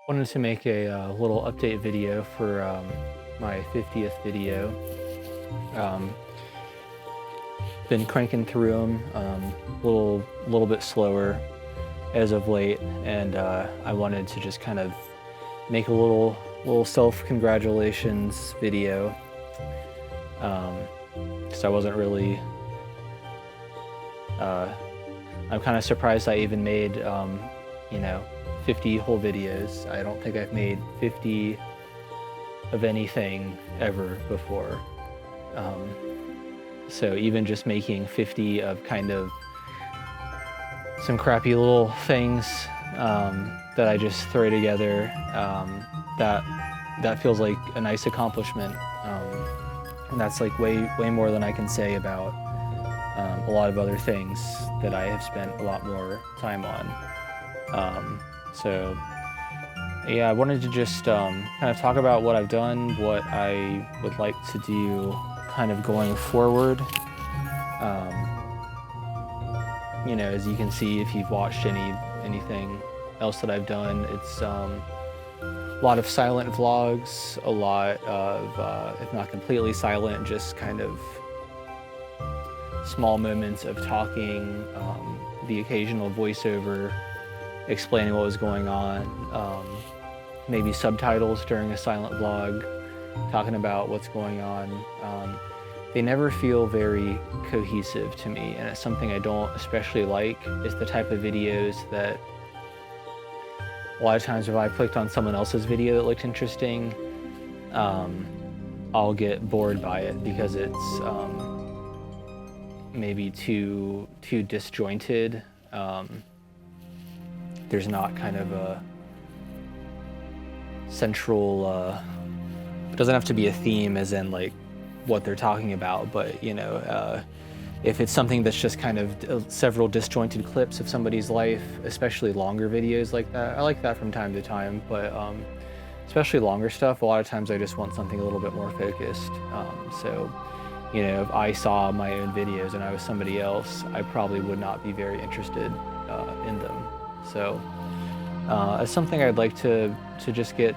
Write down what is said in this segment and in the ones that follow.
Wanted to make a little update video for my 50th video. Um, been cranking through them little bit slower as of late, and I wanted to just kind of make a little self-congratulations video. Because I wasn't really. I'm kind of surprised I even made 50 whole videos. I don't think I've made 50 of anything ever before. So even just making 50 of kind of some crappy little things that I just throw together, that feels like a nice accomplishment. And that's like way more than I can say about a lot of other things that I have spent a lot more time on. So yeah, I wanted to just kind of talk about what I've done, what I would like to do kind of going forward. As you can see, if you've watched anything else that I've done, it's a lot of silent vlogs, a lot of, if not completely silent, just kind of small moments of talking, the occasional voiceover explaining what was going on, maybe subtitles during a silent vlog talking about what's going on. They never feel very cohesive to me, and it's something I don't especially like. It's the type of videos that a lot of times if I clicked on someone else's video that looked interesting, I'll get bored by it because it's maybe too disjointed. There's not kind of a central, it doesn't have to be a theme as in like what they're talking about, but if it's something that's just kind of several disjointed clips of somebody's life, especially longer videos like that, I like that from time to time, but especially longer stuff, a lot of times I just want something a little bit more focused. So if I saw my own videos and I was somebody else, I probably would not be very interested in them. So it's something I'd like to just get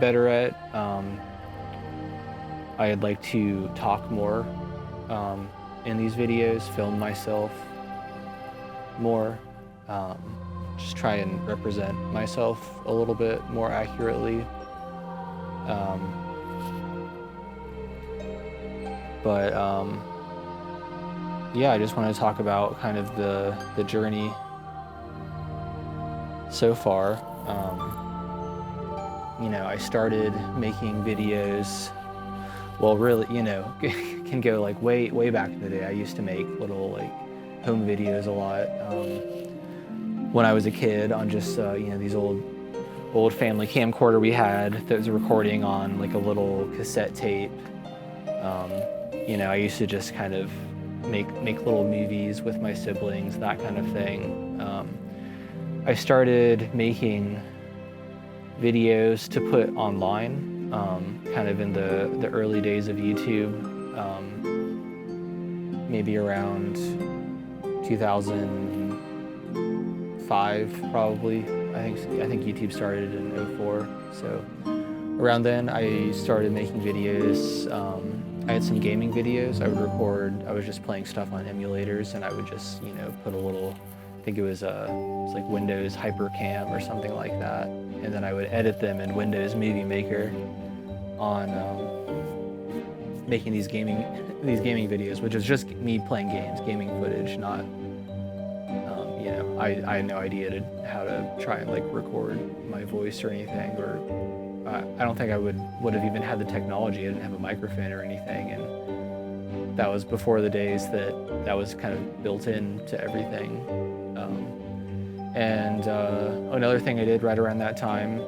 better at. I'd like to talk more in these videos, film myself more, just try and represent myself a little bit more accurately. Yeah, I just want to talk about kind of the journey so far. I started making videos, well, really, can go like way back in the day. I used to make little like home videos a lot when I was a kid on just these old family camcorder we had that was recording on like a little cassette tape. I used to just kind of make little movies with my siblings, that kind of thing. I started making videos to put online, kind of in the early days of YouTube, maybe around 2005 probably. I think YouTube started in 2004, so around then I started making videos. I had some gaming videos I would record. I was just playing stuff on emulators, and I would just put a little, I think it was like Windows Hypercam or something like that, and then I would edit them in Windows Movie Maker on making these gaming videos, which is just me playing games, gaming footage, not I had no idea how to try and like record my voice or anything, or I don't think I would have even had the technology. I didn't have a microphone or anything, and that was before the days that was kind of built into everything. Another thing I did right around that time,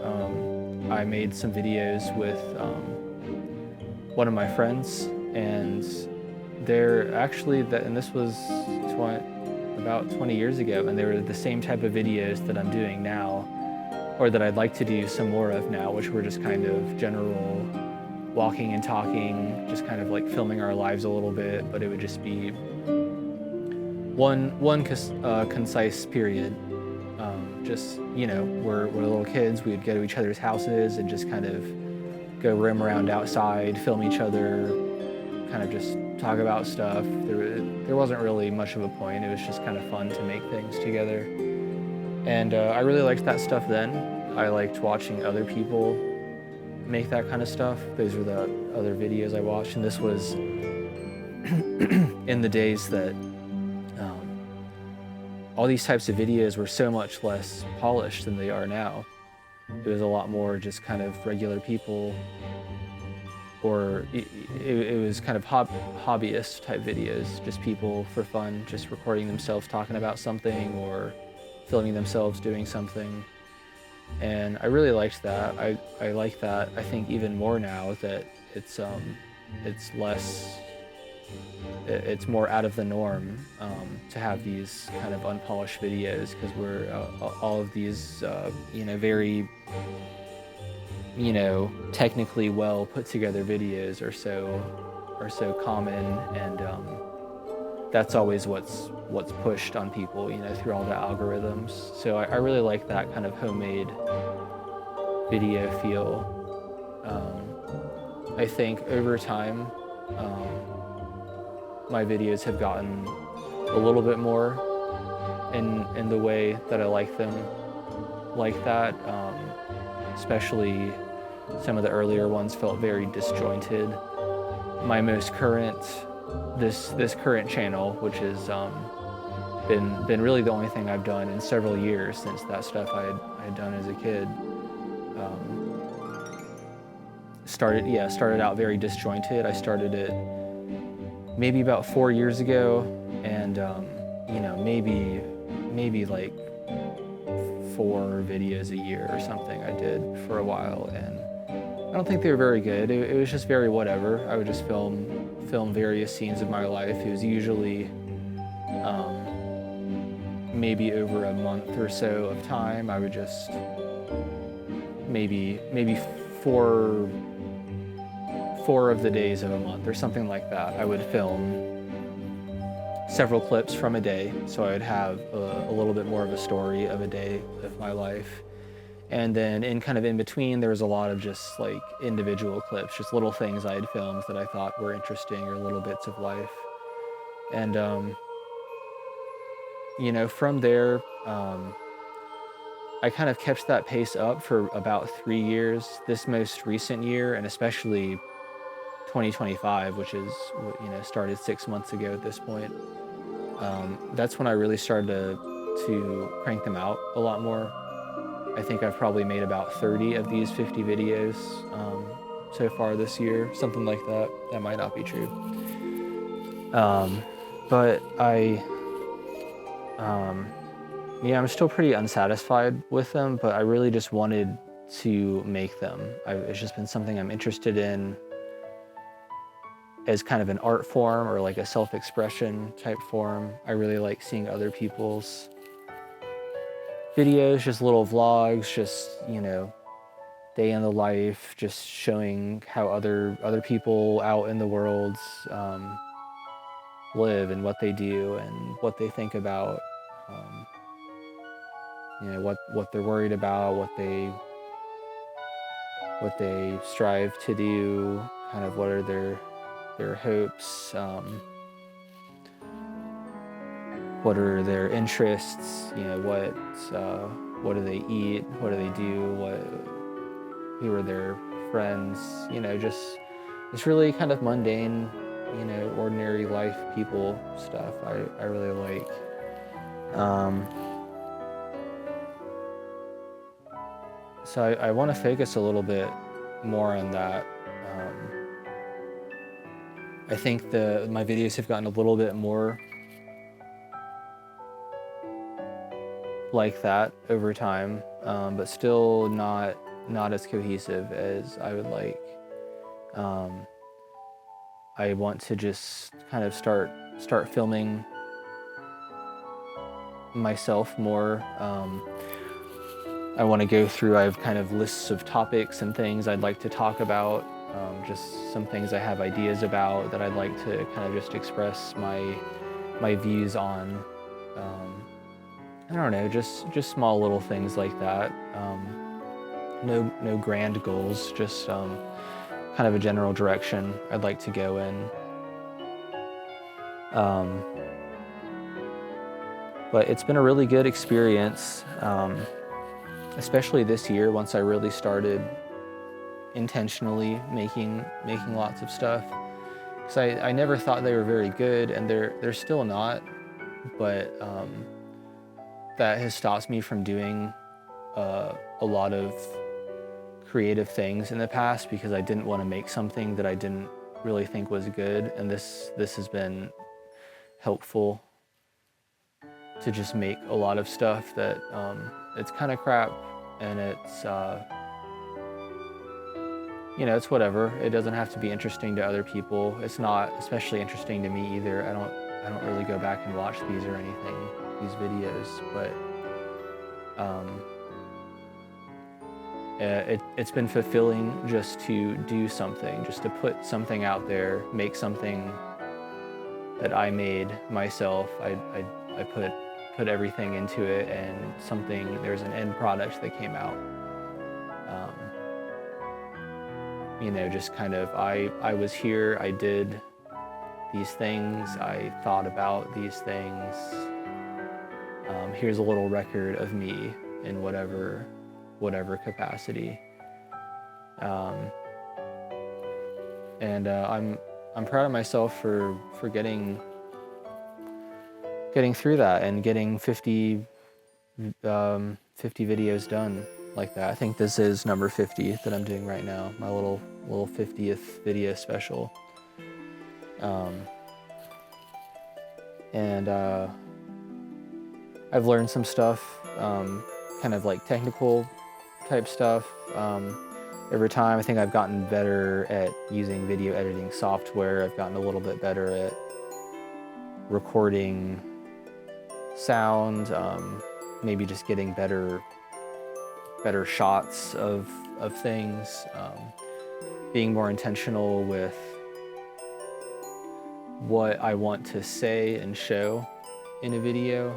I made some videos with one of my friends, and they're actually and this was about 20 years ago, and they were the same type of videos that I'm doing now, or that I'd like to do some more of now, which were just kind of general walking and talking, just kind of like filming our lives a little bit, but it would just be one concise period. just, you know, we're little kids. We'd go to each other's houses and just kind of go roam around outside, film each other, kind of just talk about stuff. There wasn't really much of a point. It was just kind of fun to make things together. And I really liked that stuff then. I liked watching other people make that kind of stuff. Those were the other videos I watched, and this was in the days that all these types of videos were so much less polished than they are now. It was a lot more just kind of regular people, or it was kind of hobbyist type videos, just people for fun, just recording themselves talking about something or filming themselves doing something. And I really liked that. I like that, I think, even more now that it's less, it's more out of the norm to have these kind of unpolished videos, because we're all of these you know, very, you know, technically well put together videos are so common, and that's always what's pushed on people, you know, through all the algorithms. So I really like that kind of homemade video feel. I think over time, my videos have gotten a little bit more in the way that I like them like that. Especially some of the earlier ones felt very disjointed. My most current, this current channel, which has been really the only thing I've done in several years since that stuff I had done as a kid, started out very disjointed. I started it maybe about 4 years ago, and you know, maybe like 4 videos a year or something I did for a while, and I don't think they were very good. It was just very whatever. I would just film various scenes of my life. It was usually maybe over a month or so of time. I would just maybe four of the days of a month or something like that, I would film several clips from a day, so I would have a little bit more of a story of a day of my life. And then in between, there was a lot of just like individual clips, just little things I had filmed that I thought were interesting, or little bits of life. And you know, from there, I kind of kept that pace up for about 3 years. This most recent year, and especially 2025, which is, you know, started 6 months ago at this point, that's when I really started to crank them out a lot more. I think I've probably made about 30 of these 50 videos so far this year, something like that. That might not be true. But yeah, I'm still pretty unsatisfied with them, but I really just wanted to make them. It's just been something I'm interested in as kind of an art form, or like a self-expression type form. I really like seeing other people's videos, just little vlogs, just, you know, day in the life, just showing how other people out in the world live, and what they do, and what they think about, you know, what they're worried about, what they strive to do, kind of what are their hopes, what are their interests, you know, what do they eat, what do they do, who are their friends, you know, just really kind of mundane, you know, ordinary life people stuff I really like. So I want to focus a little bit more on that. I think my videos have gotten a little bit more like that over time, but still not as cohesive as I would like. I want to just kind of start filming myself more. I want to go through, I have kind of lists of topics and things I'd like to talk about, just some things I have ideas about that I'd like to kind of just express my views on. I don't know, just small little things like that. No grand goals, just kind of a general direction I'd like to go in. But it's been a really good experience, especially this year once I really started intentionally making lots of stuff. Because I never thought they were very good, and they're still not, but that has stopped me from doing a lot of creative things in the past because I didn't want to make something that I didn't really think was good, and this has been helpful to just make a lot of stuff that it's kind of crap, and it's you know, it's whatever. It doesn't have to be interesting to other people. It's not especially interesting to me either. I don't really go back and watch these or anything, these videos, but it's been fulfilling just to do something, just to put something out there, make something that I made myself. I put everything into it, and there's an end product that came out. You know, just kind of, I was here, I did these things, I thought about these things. Here's a little record of me in whatever capacity. And I'm proud of myself for getting through that and getting 50 videos done like that. I think this is number 50 that I'm doing right now, my little 50th video special. And I've learned some stuff, kind of like technical type stuff. Over time, I think I've gotten better at using video editing software. I've gotten a little bit better at recording sound, maybe just getting better shots of things, being more intentional with what I want to say and show in a video,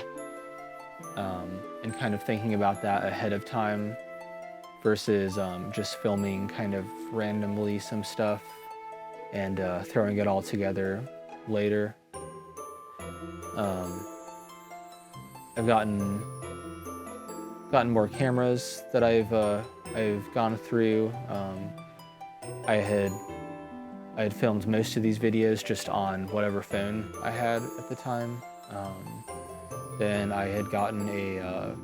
and kind of thinking about that ahead of time versus just filming kind of randomly some stuff and throwing it all together later. I've gotten more cameras that I've gone through. I had filmed most of these videos just on whatever phone I had at the time. Then I had gotten a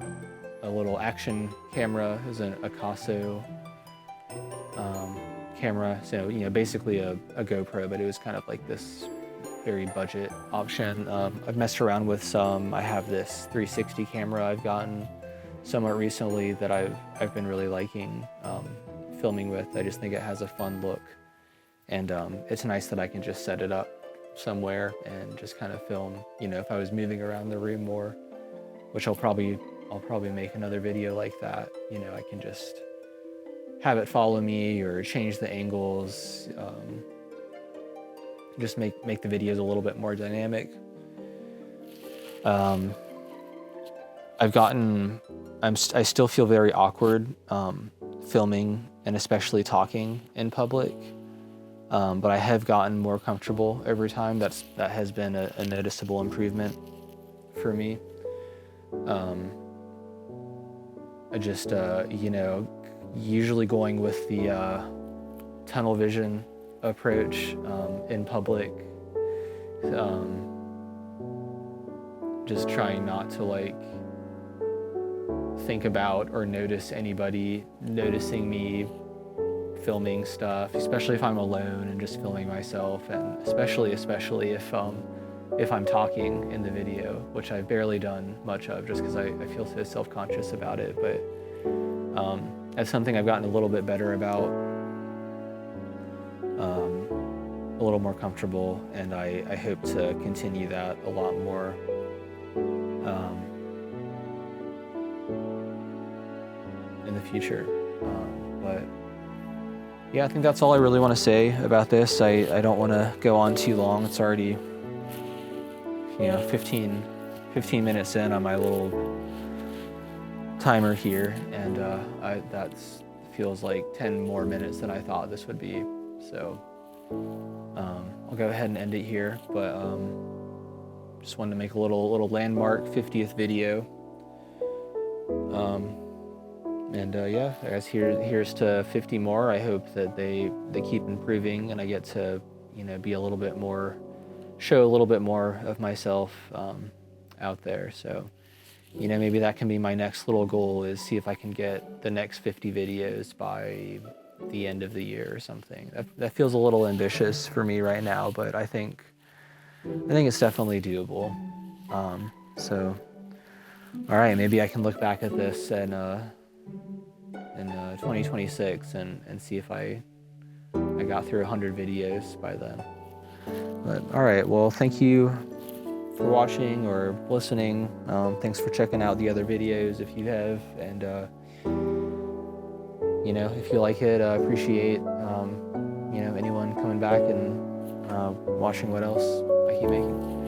little action camera. It was an Akaso camera, so you know, basically a GoPro, but it was kind of like this very budget option. I've messed around with some. I have this 360 camera I've gotten somewhat recently that I've been really liking filming with. I just think it has a fun look, and it's nice that I can just set it up somewhere and just kind of film. You know, if I was moving around the room more, which I'll probably make another video like that. You know, I can just have it follow me or change the angles, just make the videos a little bit more dynamic. I still feel very awkward filming and especially talking in public, but I have gotten more comfortable every time. That has been a noticeable improvement for me. I just, you know, usually going with the tunnel vision approach in public, just trying not to like think about or notice anybody noticing me filming stuff, especially if I'm alone and just filming myself, and especially if I'm talking in the video, which I've barely done much of just because I feel so self-conscious about it, but that's something I've gotten a little bit better about, a little more comfortable, and I hope to continue that a lot more. In the future. But yeah, I think that's all I really want to say about this. I don't want to go on too long. It's already, you know, 15 minutes in on my little timer here, and that feels like 10 more minutes than I thought this would be. So I'll go ahead and end it here, but just wanted to make a little landmark 50th video. And yeah, I guess here's to 50 more. I hope that they keep improving, and I get to, you know, be a little bit more, show a little bit more of myself out there. So, you know, maybe that can be my next little goal, is see if I can get the next 50 videos by the end of the year or something. That feels a little ambitious for me right now, but I think it's definitely doable. So, all right, maybe I can look back at this in 2026 and see if I got through 100 videos by then. But all right, well, thank you for watching or listening. Thanks for checking out the other videos if you have, and you know, if you like it, I appreciate you know, anyone coming back and watching what else I keep making.